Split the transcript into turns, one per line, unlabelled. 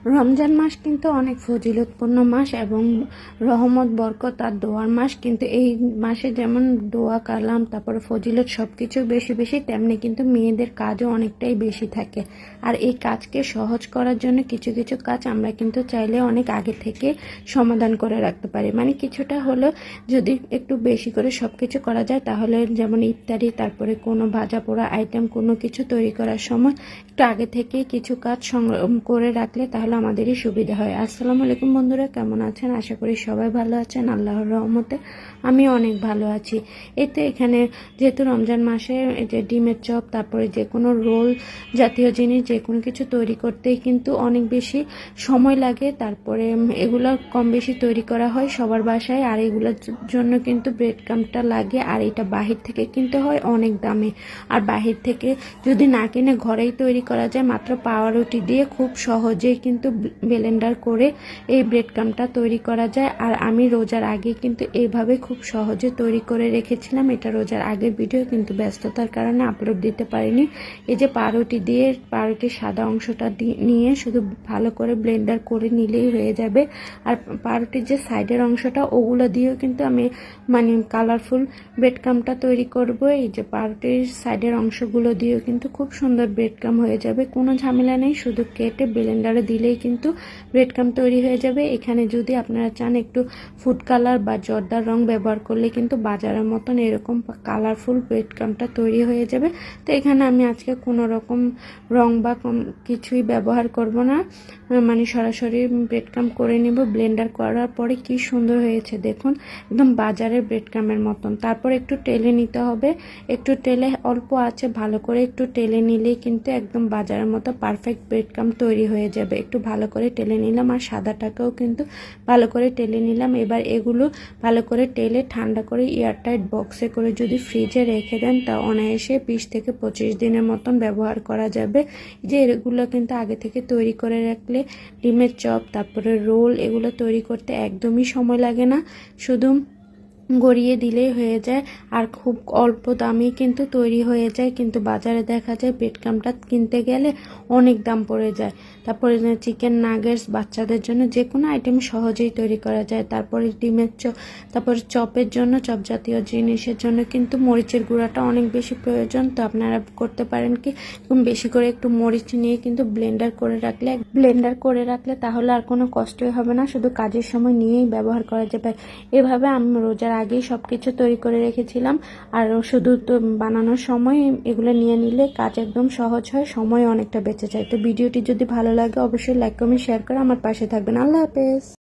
রমজান মাস কিন্তু অনেক ফজিলতপূর্ণ মাস এবং রহমত বরকত আর দোয়ার মাস। কিন্তু এই মাসে যেমন দোয়া কালাম তারপরে ফজিলত সব কিছু বেশি বেশি, তেমনি কিন্তু মেয়েদের কাজও অনেকটাই বেশি থাকে। আর এই কাজকে সহজ করার জন্য কিছু কিছু কাজ আমরা কিন্তু চাইলে অনেক আগে থেকে সমাধান করে রাখতে পারি। মানে কিছুটা হলেও যদি একটু বেশি করে সব কিছু করা যায়, তাহলে যেমন ইফতারি তারপরে কোনো ভাজা পোড়া আইটেম কোনো কিছু তৈরি করার সময় একটু আগে থেকে কিছু কাজ সংগ্রহ করে রাখলে তাহলে আমাদেরই সুবিধা হয়। আসসালামু আলাইকুম বন্ধুরা, কেমন আছেন? আশা করি সবাই ভালো আছেন। আল্লাহর রহমতে আমি অনেক ভালো আছি। এতে এখানে যেহেতু রমজান মাসে যে ডিমের চপ তারপরে যে কোনো রোল জাতীয় জিনিস যে কোনো কিছু তৈরি করতেই কিন্তু অনেক বেশি সময় লাগে। তারপরে এগুলো কম বেশি তৈরি করা হয় সবার বাসায়, আর এগুলোর জন্য কিন্তু ব্রেড ক্রাম্বটা লাগে। আর এটা বাহির থেকে কিনতে হয় অনেক দামে, আর বাহির থেকে যদি না কিনে ঘরেই তৈরি করা যায় মাত্র পাউরুটি দিয়ে খুব সহজেই কিন্তু ব্লেন্ডার করে এই ব্রেড ক্রাম্বটা তৈরি করা যায়। আর আমি রোজার আগে কিন্তু এইভাবে খুব সহজে তৈরি করে রেখেছিলাম। এটা রোজার আগের ভিডিও, কিন্তু ব্যস্ততার কারণে আপলোড দিতে পারিনি। এই যে পাউরুটি দিয়ে পাউরুটির সাদা অংশটা নিয়ে শুধু ভালো করে ব্লেন্ডার করে নিলেই হয়ে যাবে। আর পাউরুটির যে সাইডের অংশটা ওগুলো দিয়েও কিন্তু আমি মানে কালারফুল ব্রেড ক্রাম্বটা তৈরি করব। এই যে পাউরুটির সাইডের অংশগুলো দিয়েও কিন্তু খুব সুন্দর ব্রেড ক্রাম্ব হয়ে যাবে, কোনো ঝামেলা নেই। শুধু কেটে ব্লেন্ডারে দিলেই কিন্তু ব্রেড ক্রাম্ব তৈরি হয়ে যাবে। এখানে যদি আপনারা চান একটু ফুড কালার বা জর্দার রং ব্যবহার করলে কিন্তু বাজারের মতন এরকম কালারফুল ব্রেড ক্রাম্বটা তৈরি হয়ে যাবে। তো এখানে আমি আজকে কোনো রকম রং বা কিছুই ব্যবহার করব না, মানে সরাসরি ব্রেড ক্রাম্ব করে নেব। ব্লেন্ডার করার পরে কি সুন্দর হয়েছে দেখুন, একদম বাজারের ব্রেড ক্রাম্বের মতন। তারপর একটু টেলে নিতে হবে, একটু টেলে অল্প আছে ভালো করে একটু টেলে নিলেই কিন্তু একদম বাজারের মতো পারফেক্ট ব্রেড ক্রাম্ব তৈরি হয়ে যাবে। একটু ভালো করে টেলে নিলাম, আর সাদাটাকেও কিন্তু ভালো করে টেলে নিলাম। এবার এগুলো ভালো করে টেলে ঠান্ডা করে এয়ারটাইট বক্সে করে যদি ফ্রিজে রেখে দেন, তা অনায়াসে 20 থেকে 25 দিনের মতন ব্যবহার করা যাবে। যে এগুলো কিন্তু আগে থেকে তৈরি করে রাখলে ডিমের চপ তারপরে রোল এগুলো তৈরি করতে একদমই সময় লাগে না, শুধু গড়িয়ে দিলেই হয়ে যায়। আর খুব অল্প দামে কিন্তু তৈরি হয়ে যায়। কিন্তু বাজারে দেখা যায় ব্রেড ক্রাম্বটা কিনতে গেলে অনেক দাম পড়ে যায়। তারপরে চিকেন নাগেটস বাচ্চাদের জন্য যে কোনো আইটেম সহজেই তৈরি করা যায়। তারপরে ডিমের চপ, তারপরে চপের জন্য চপ জাতীয় জিনিসের জন্য কিন্তু মরিচের গুঁড়াটা অনেক বেশি প্রয়োজন। তো আপনারা করতে পারেন কি, বেশি করে একটু মরিচ নিয়ে কিন্তু ব্লেন্ডার করে রাখলে তাহলে আর কোনো কষ্টই হবে না, শুধু কাজের সময় নিয়েই ব্যবহার করা যাবে। এভাবে আমি রোজার আগেই সব কিছু তৈরি করে রেখেছিলাম, আর শুধু তো বানানোর সময় এগুলো নিয়ে নিলে কাজ একদম সহজ হয়, সময় অনেকটা বেঁচে যায়। তো ভিডিওটি যদি ভালো লাগে অবশ্যই লাইক কমেন্ট শেয়ার করে আমার পাশে থাকবেন। আল্লাহ হাফেজ।